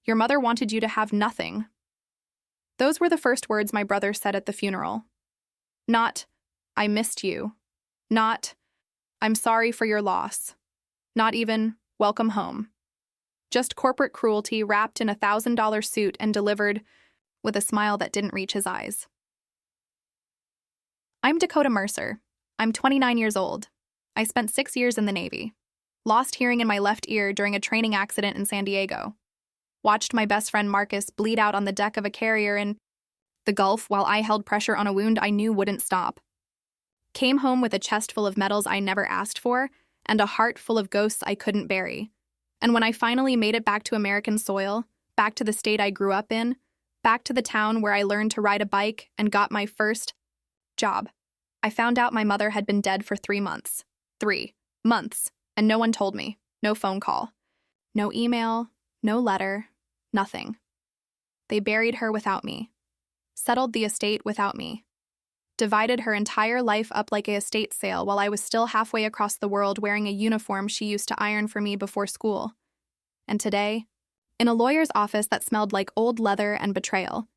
Your mother wanted you to have nothing." Those were the first words my brother said at the funeral. Not, "I missed you." Not, "I'm sorry for your loss." Not even, "Welcome home." Just corporate cruelty wrapped in a $1,000 suit and delivered with a smile that didn't reach his eyes. I'm Dakota Mercer. I'm 29 years old. I spent 6 years in the Navy. Lost hearing in my left ear during a training accident in San Diego. Watched my best friend Marcus bleed out on the deck of a carrier in the Gulf while I held pressure on a wound I knew wouldn't stop. Came home with a chest full of medals I never asked for and a heart full of ghosts I couldn't bury. And when I finally made it back to American soil, back to the state I grew up in, back to the town where I learned to ride a bike and got my first job, I found out my mother had been dead for 3 months. 3 months. And no one told me. No phone call. No email. No letter. Nothing. They buried her without me. Settled the estate without me. Divided her entire life up like a estate sale while I was still halfway across the world wearing a uniform she used to iron for me before school. And today, in a lawyer's office that smelled like old leather and betrayal,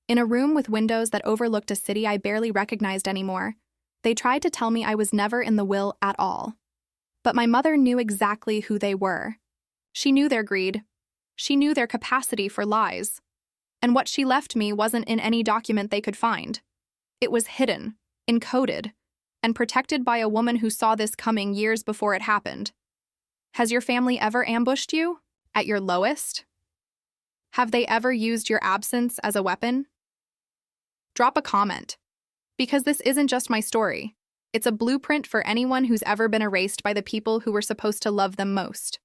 in a room with windows that overlooked a city I barely recognized anymore, they tried to tell me I was never in the will at all. But my mother knew exactly who they were. She knew their greed. She knew their capacity for lies. And what she left me wasn't in any document they could find. It was hidden, encoded, and protected by a woman who saw this coming years before it happened. Has your family ever ambushed you? At your lowest? Have they ever used your absence as a weapon? Drop a comment. Because this isn't just my story. It's a blueprint for anyone who's ever been erased by the people who were supposed to love them most.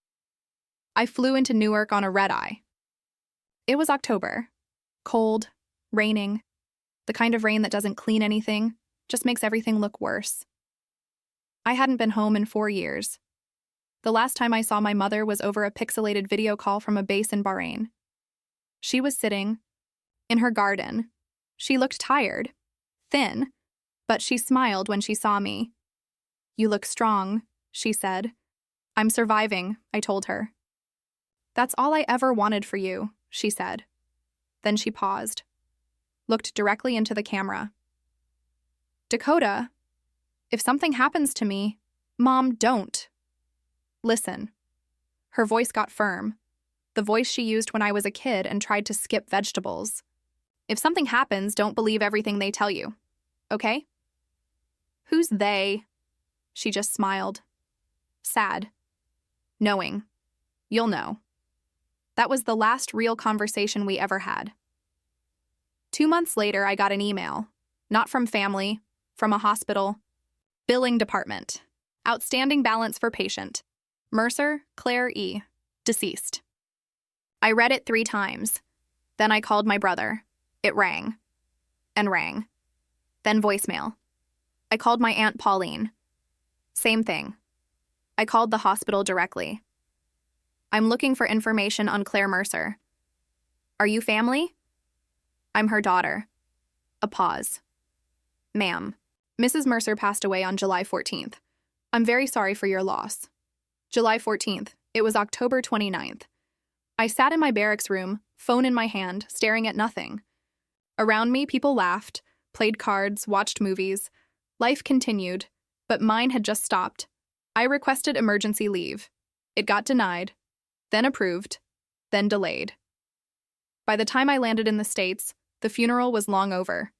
I flew into Newark on a red-eye. It was October. Cold, raining. The kind of rain that doesn't clean anything, just makes everything look worse. I hadn't been home in 4 years. The last time I saw my mother was over a pixelated video call from a base in Bahrain. She was sitting in her garden. She looked tired, thin, but she smiled when she saw me. "You look strong," she said. "I'm surviving," I told her. "That's all I ever wanted for you," she said. Then she paused, looked directly into the camera. "Dakota, if something happens to me, Mom, don't. Listen." Her voice got firm, the voice she used when I was a kid and tried to skip vegetables. "If something happens, don't believe everything they tell you, okay?" "Who's they?" She just smiled. Sad. Knowing. You'll know. That was the last real conversation we ever had. 2 months later, I got an email. Not from family, from a hospital. Billing department. Outstanding balance for patient. Mercer, Claire E. Deceased. I read it 3 times. Then I called my brother. It rang. And rang. Then voicemail. I called my Aunt Pauline. Same thing. I called the hospital directly. "I'm looking for information on Claire Mercer." "Are you family?" "I'm her daughter." A pause. "Ma'am, Mrs. Mercer passed away on July 14th. I'm very sorry for your loss." July 14th. It was October 29th. I sat in my barracks room, phone in my hand, staring at nothing. Around me, people laughed, played cards, watched movies. Life continued, but mine had just stopped. I requested emergency leave. It got denied, then approved, then delayed. By the time I landed in the States, the funeral was long over.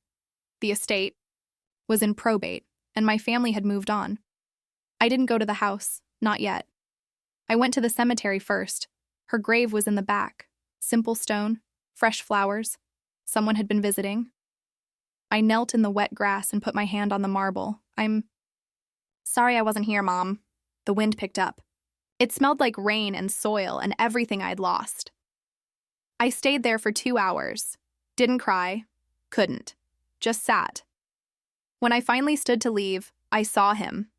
The estate was in probate, and my family had moved on. I didn't go to the house, not yet. I went to the cemetery first. Her grave was in the back. Simple stone, fresh flowers. Someone had been visiting. I knelt in the wet grass and put my hand on the marble. "I'm sorry I wasn't here, Mom." The wind picked up. It smelled like rain and soil and everything I'd lost. I stayed there for 2 hours. Didn't cry. Couldn't. Just sat. When I finally stood to leave, I saw him.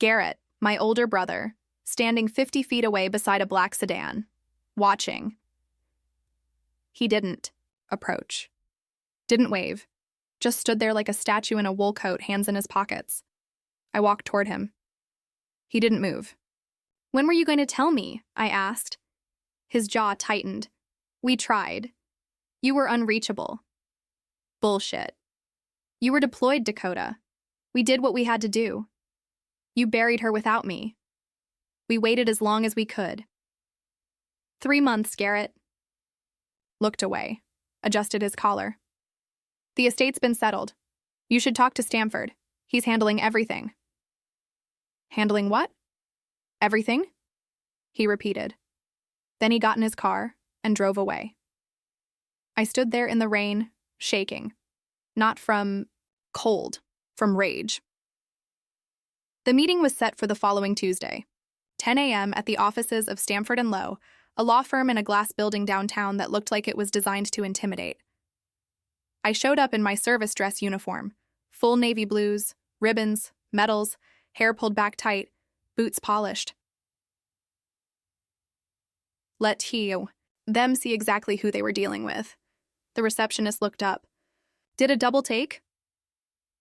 Garrett, my older brother, standing 50 feet away beside a black sedan, watching. He didn't approach. Didn't wave. Just stood there like a statue in a wool coat, hands in his pockets. I walked toward him. He didn't move. "When were you going to tell me?" I asked. His jaw tightened. We tried. You were unreachable. Bullshit. You were deployed, Dakota. We did what we had to do. You buried her without me. We waited as long as we could. 3 months, Garrett. Looked away, adjusted his collar. The estate's been settled. You should talk to Stanford. He's handling everything. Handling what? Everything? He repeated. Then he got in his car and drove away. I stood there in the rain, shaking. Not from cold, from rage. The meeting was set for the following Tuesday, 10 a.m. at the offices of Stanford & Lowe, a law firm in a glass building downtown that looked like it was designed to intimidate. I showed up in my service dress uniform, full navy blues, ribbons, medals, hair pulled back tight, boots polished. Let them see exactly who they were dealing with. The receptionist looked up. Did a double take?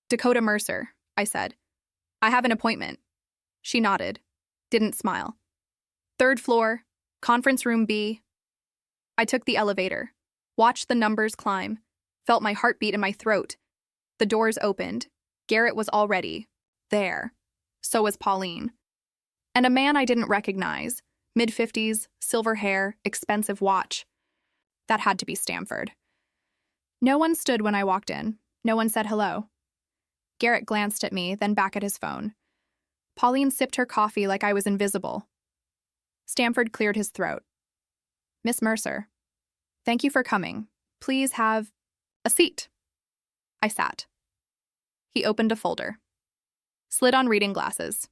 Dakota Mercer, I said. I have an appointment. She nodded, didn't smile. 3rd floor, conference room B. I took the elevator, watched the numbers climb, felt my heartbeat in my throat. The doors opened. Garrett was already there. So was Pauline. And a man I didn't recognize, mid-50s, silver hair, expensive watch. That had to be Stanford. No one stood when I walked in. No one said hello. Garrett glanced at me, then back at his phone. Pauline sipped her coffee like I was invisible. Stanford cleared his throat. Miss Mercer, thank you for coming. Please have a seat. I sat. He opened a folder. Slid on reading glasses.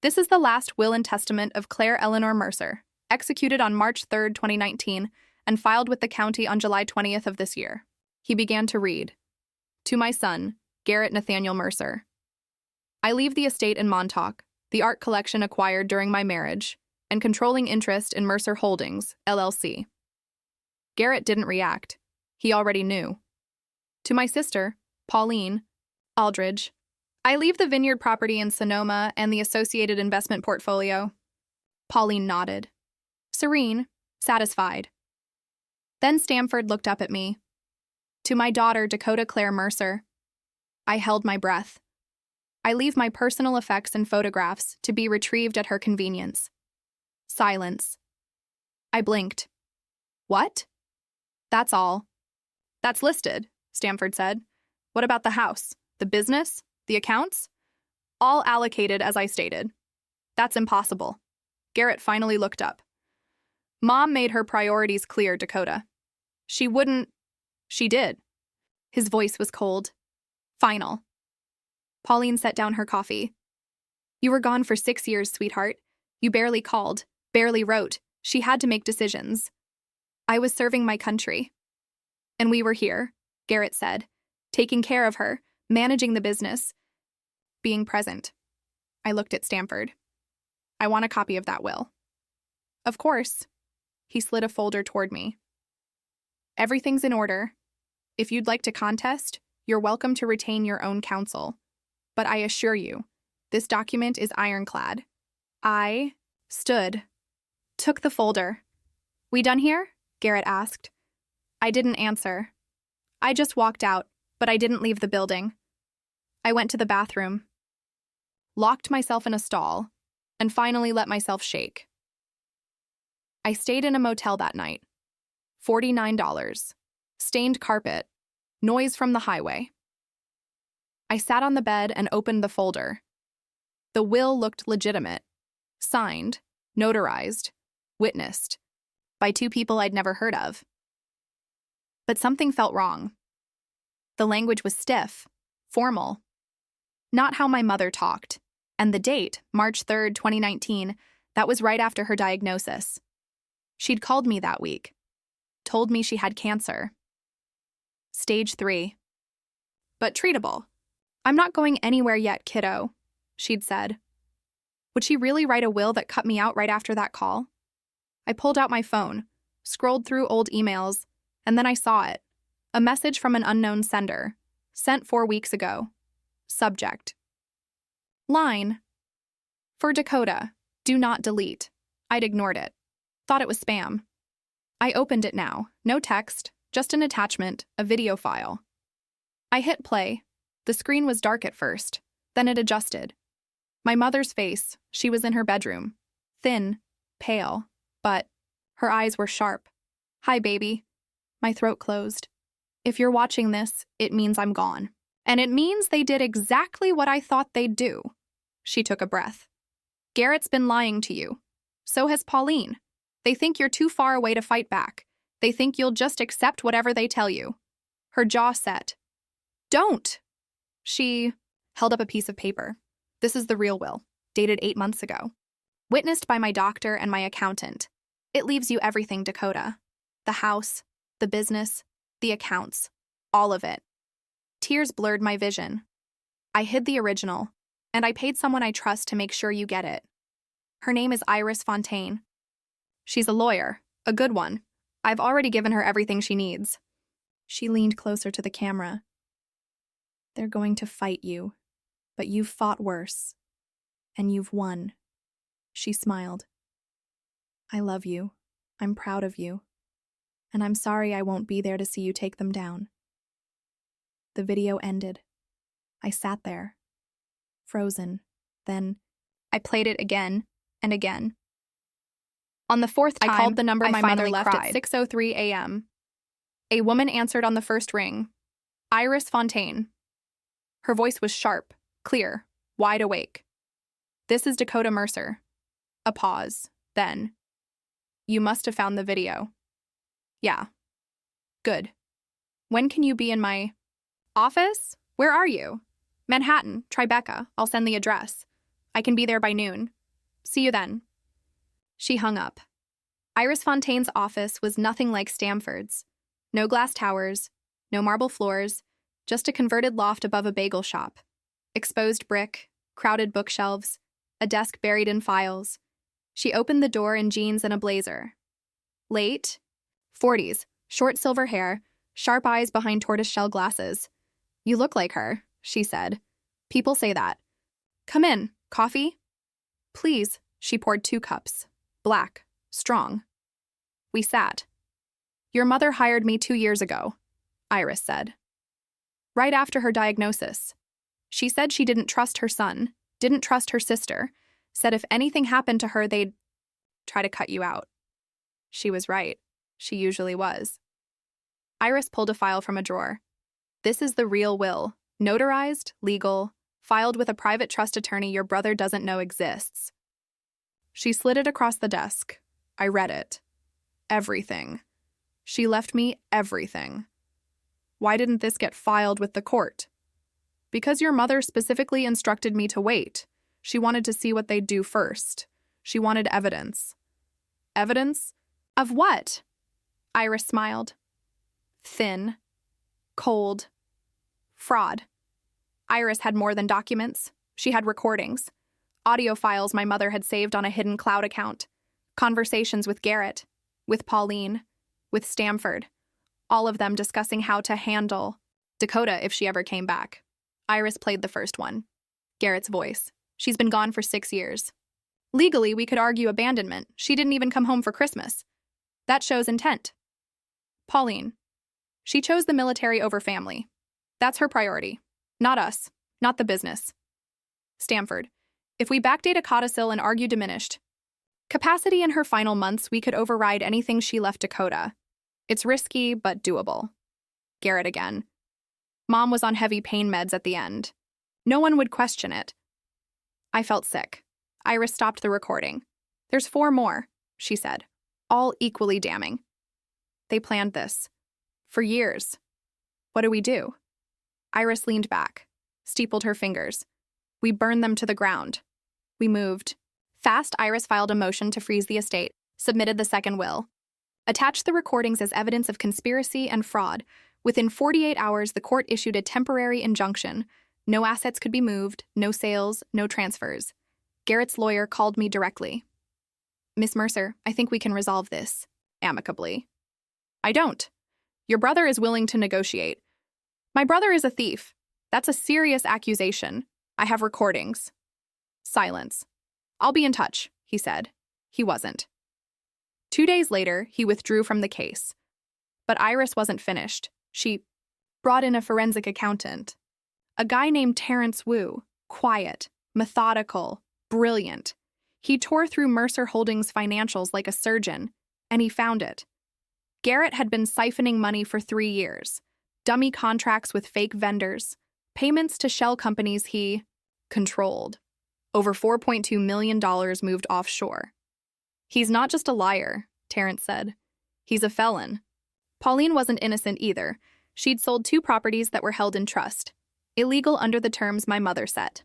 This is the last will and testament of Claire Eleanor Mercer, executed on March 3, 2019, and filed with the county on July 20th of this year. He began to read. To my son, Garrett Nathaniel Mercer. I leave the estate in Montauk, the art collection acquired during my marriage, and controlling interest in Mercer Holdings, LLC. Garrett didn't react. He already knew. To my sister, Pauline Aldridge, I leave the vineyard property in Sonoma and the associated investment portfolio. Pauline nodded. Serene, satisfied. Then Stanford looked up at me. To my daughter, Dakota Claire Mercer. I held my breath. I leave my personal effects and photographs to be retrieved at her convenience. Silence. I blinked. What? That's all. That's listed, Stanford said. What about the house, the business, the accounts? All allocated as I stated. That's impossible. Garrett finally looked up. Mom made her priorities clear, Dakota. She wouldn't. She did. His voice was cold. Final. Pauline set down her coffee. You were gone for 6 years, sweetheart. You barely called, barely wrote. She had to make decisions. I was serving my country. And we were here, Garrett said, taking care of her, managing the business, being present. I looked at Stanford. I want a copy of that will. Of course. He slid a folder toward me. Everything's in order. If you'd like to contest, you're welcome to retain your own counsel. But I assure you, this document is ironclad. I stood, took the folder. We done here? Garrett asked. I didn't answer. I just walked out, but I didn't leave the building. I went to the bathroom, locked myself in a stall, and finally let myself shake. I stayed in a motel that night. $49. Stained carpet. Noise from the highway. I sat on the bed and opened the folder. The will looked legitimate. Signed, notarized, witnessed, by 2 people I'd never heard of. But something felt wrong. The language was stiff, formal. Not how my mother talked. And the date, March 3rd, 2019, that was right after her diagnosis. She'd called me that week. Told me she had cancer. Stage 3. But treatable. I'm not going anywhere yet, kiddo, she'd said. Would she really write a will that cut me out right after that call? I pulled out my phone, scrolled through old emails, and then I saw it. A message from an unknown sender, sent 4 weeks ago. Subject. Line. For Dakota, do not delete. I'd ignored it. Thought it was spam. I opened it now. No text, just an attachment, a video file. I hit play. The screen was dark at first. Then it adjusted. My mother's face, she was in her bedroom. Thin, pale, but her eyes were sharp. "Hi, baby." My throat closed. "If you're watching this, it means I'm gone. And it means they did exactly what I thought they'd do." She took a breath. "Garrett's been lying to you. So has Pauline. They think you're too far away to fight back. They think you'll just accept whatever they tell you." Her jaw set. "Don't!" She held up a piece of paper. "This is the real will, dated 8 months ago. Witnessed by my doctor and my accountant. It leaves you everything, Dakota. The house, the business, the accounts, all of it." Tears blurred my vision. "I hid the original, and I paid someone I trust to make sure you get it. Her name is Iris Fontaine. She's a lawyer, a good one. I've already given her everything she needs." She leaned closer to the camera. "They're going to fight you, but you've fought worse, and you've won." She smiled. "I love you. I'm proud of you. And I'm sorry I won't be there to see you take them down." The video ended. I sat there, frozen. Then I played it again and again. On the fourth time, I called the number my mother left at 6:03 a.m. A woman answered on the first ring. Iris Fontaine. Her voice was sharp, clear, wide awake. "This is Dakota Mercer." A pause. Then, "You must have found the video." "Yeah." "Good. When can you be in my office? Where are you?" "Manhattan, Tribeca. I'll send the address. I can be there by noon. See you then." She hung up. Iris Fontaine's office was nothing like Stamford's. No glass towers, no marble floors, just a converted loft above a bagel shop. Exposed brick, crowded bookshelves, a desk buried in files. She opened the door in jeans and a blazer. Late? 40s, short silver hair, sharp eyes behind tortoiseshell glasses. "You look like her," she said. "People say that. Come in. Coffee?" "Please." She poured 2 cups. Black, strong. We sat. "Your mother hired me 2 years ago," Iris said. "Right after her diagnosis. She said she didn't trust her son, didn't trust her sister, said if anything happened to her, they'd try to cut you out." She was right. She usually was. Iris pulled a file from a drawer. "This is the real will, notarized, legal, filed with a private trust attorney your brother doesn't know exists." She slid it across the desk. I read it. Everything. She left me everything. "Why didn't this get filed with the court?" "Because your mother specifically instructed me to wait. She wanted to see what they'd do first. She wanted evidence." "Evidence? Of what?" Iris smiled. Thin. Cold. Fraud. Iris had more than documents. She had recordings. Audio files my mother had saved on a hidden cloud account. Conversations with Garrett, with Pauline, with Stamford. All of them discussing how to handle Dakota if she ever came back. Iris played the first one. Garrett's voice. "She's been gone for 6 years. Legally, we could argue abandonment. She didn't even come home for Christmas. That shows intent." Pauline. "She chose the military over family. That's her priority. Not us. Not the business." Stamford. "If we backdate a codicil and argue diminished capacity in her final months, we could override anything she left Dakota. It's risky, but doable." Garrett again. "Mom was on heavy pain meds at the end. No one would question it." I felt sick. Iris stopped the recording. "There's 4 more," she said, all equally damning. "They planned this. For years. What do we do?" Iris leaned back, steepled her fingers. "We burned them to the ground. We moved." Fast, Iris filed a motion to freeze the estate, submitted the second will. Attached the recordings as evidence of conspiracy and fraud. Within 48 hours, the court issued a temporary injunction. No assets could be moved, no sales, no transfers. Garrett's lawyer called me directly. "Miss Mercer, I think we can resolve this amicably." "I don't. Your brother is willing to negotiate." "My brother is a thief. That's a serious accusation. I have recordings." Silence. "I'll be in touch," he said. He wasn't. 2 days later, he withdrew from the case. But Iris wasn't finished. She brought in a forensic accountant. A guy named Terrence Wu, quiet, methodical, brilliant. He tore through Mercer Holdings' financials like a surgeon, and he found it. Garrett had been siphoning money for 3 years. Dummy contracts with fake vendors, payments to shell companies he controlled. Over $4.2 million moved offshore. He's not just a liar, Terrence said. He's a felon. Pauline wasn't innocent either. She'd sold 2 properties that were held in trust, illegal under the terms my mother set.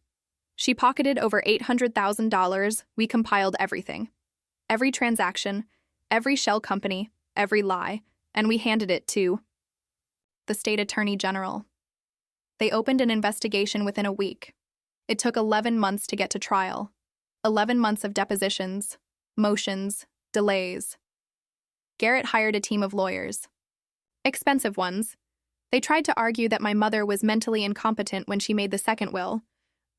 She pocketed over $800,000. We compiled everything. Every transaction, every shell company, every lie, and we handed it to the state attorney general. They opened an investigation within a week. It took 11 months to get to trial. 11 months of depositions, motions, delays. Garrett hired a team of lawyers. Expensive ones. They tried to argue that my mother was mentally incompetent when she made the second will.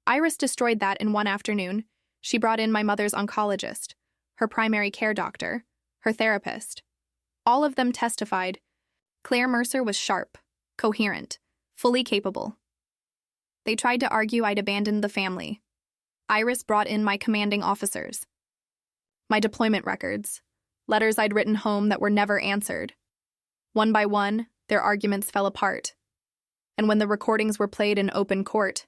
Iris destroyed that in one afternoon. She brought in my mother's oncologist, her primary care doctor, her therapist. All of them testified. Claire Mercer was sharp, coherent, fully capable. They tried to argue I'd abandoned the family. Iris brought in my commanding officers. My deployment records, letters I'd written home that were never answered. One by one, their arguments fell apart. And when the recordings were played in open court,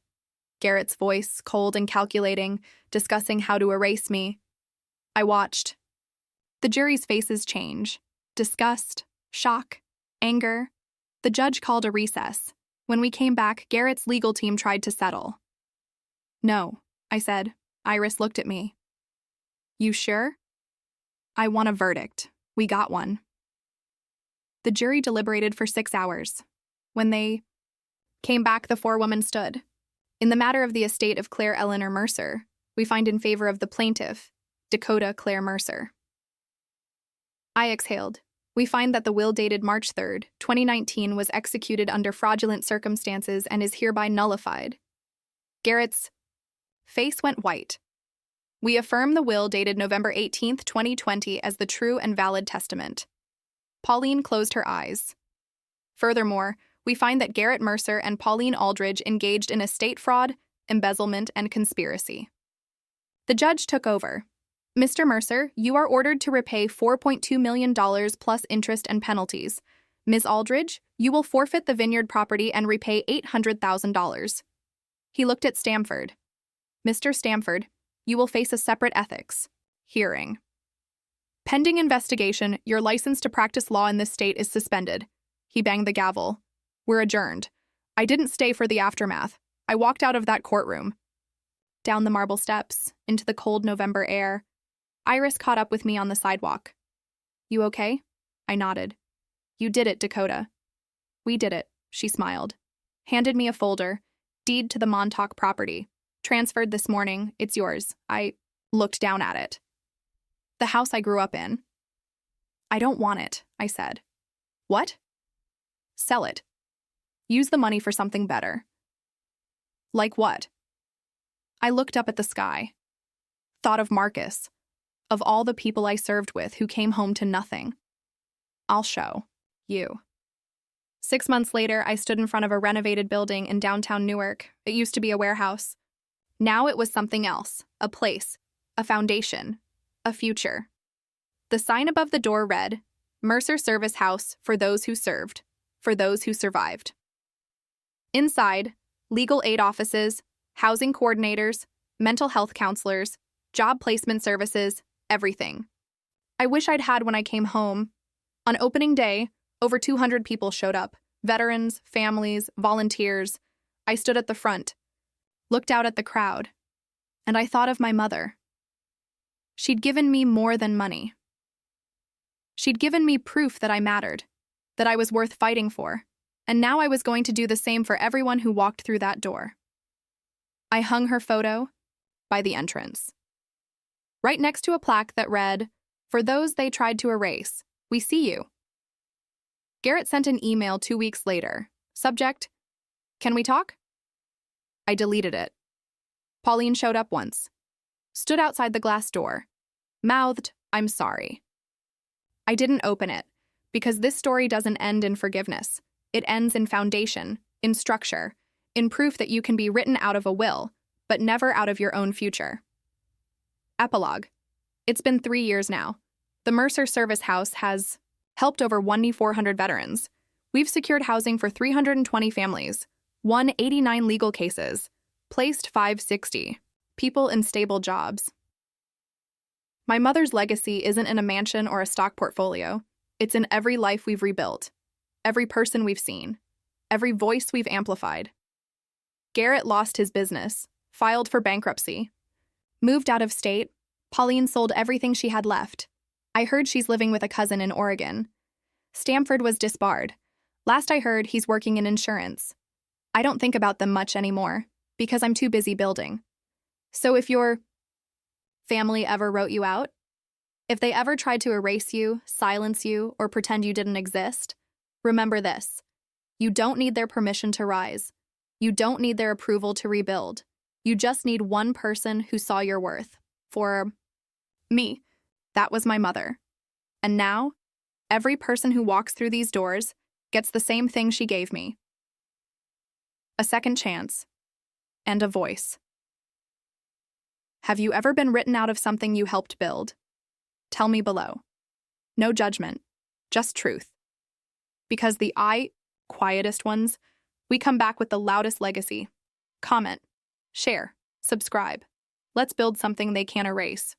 Garrett's voice, cold and calculating, discussing how to erase me, I watched. The jury's faces change. Disgust, shock, anger. The judge called a recess. When we came back, Garrett's legal team tried to settle. No, I said. Iris looked at me. You sure? I want a verdict. We got one. The jury deliberated for 6 hours. When they came back, the 4 women stood. In the matter of the estate of Claire Eleanor Mercer, we find in favor of the plaintiff, Dakota Claire Mercer. I exhaled. We find that the will dated March 3, 2019 was executed under fraudulent circumstances and is hereby nullified. Garrett's face went white. We affirm the will dated November 18, 2020 as the true and valid testament. Pauline closed her eyes. Furthermore, we find that Garrett Mercer and Pauline Aldridge engaged in estate fraud, embezzlement, and conspiracy. The judge took over. Mr. Mercer, you are ordered to repay $4.2 million plus interest and penalties. Ms. Aldridge, you will forfeit the vineyard property and repay $800,000. He looked at Stamford. Mr. Stamford, you will face a separate ethics hearing. Pending investigation, your license to practice law in this state is suspended. He banged the gavel. We're adjourned. I didn't stay for the aftermath. I walked out of that courtroom. Down the marble steps, into the cold November air. Iris caught up with me on the sidewalk. You okay? I nodded. You did it, Dakota. We did it, she smiled. Handed me a folder. Deed to the Montauk property. Transferred this morning. It's yours. I looked down at it. The house I grew up in. I don't want it, I said. What? Sell it. Use the money for something better. Like what? I looked up at the sky. Thought of Marcus. Of all the people I served with who came home to nothing. I'll show you. 6 months later, I stood in front of a renovated building in downtown Newark. It used to be a warehouse. Now it was something else, a place, a foundation, a future. The sign above the door read, Mercer Service House for those who served, for those who survived. Inside, legal aid offices, housing coordinators, mental health counselors, job placement services, everything. I wish I'd had when I came home. On opening day, over 200 people showed up, veterans, families, volunteers. I stood at the front, looked out at the crowd, and I thought of my mother. She'd given me more than money. She'd given me proof that I mattered, that I was worth fighting for, and now I was going to do the same for everyone who walked through that door. I hung her photo by the entrance, right next to a plaque that read, For those they tried to erase, we see you. Garrett sent an email 2 weeks later. Subject, Can we talk? I deleted it. Pauline showed up once, stood outside the glass door, mouthed, I'm sorry. I didn't open it, because this story doesn't end in forgiveness. It ends in foundation, in structure, in proof that you can be written out of a will, but never out of your own future. Epilogue. It's been 3 years now. The Mercer Service House has helped over 1,400 veterans. We've secured housing for 320 families, won 89 legal cases, placed 560 people in stable jobs. My mother's legacy isn't in a mansion or a stock portfolio. It's in every life we've rebuilt, every person we've seen, every voice we've amplified. Garrett lost his business, filed for bankruptcy, moved out of state. Pauline sold everything she had left. I heard she's living with a cousin in Oregon. Stamford was disbarred. Last I heard, he's working in insurance. I don't think about them much anymore, because I'm too busy building. So if your family ever wrote you out, if they ever tried to erase you, silence you, or pretend you didn't exist, remember this. You don't need their permission to rise. You don't need their approval to rebuild. You just need one person who saw your worth. For me, that was my mother. And now, every person who walks through these doors gets the same thing she gave me. A second chance. And a voice. Have you ever been written out of something you helped build? Tell me below. No judgment, just truth. Because the quietest ones, we come back with the loudest legacy. Comment, share, subscribe. Let's build something they can't erase.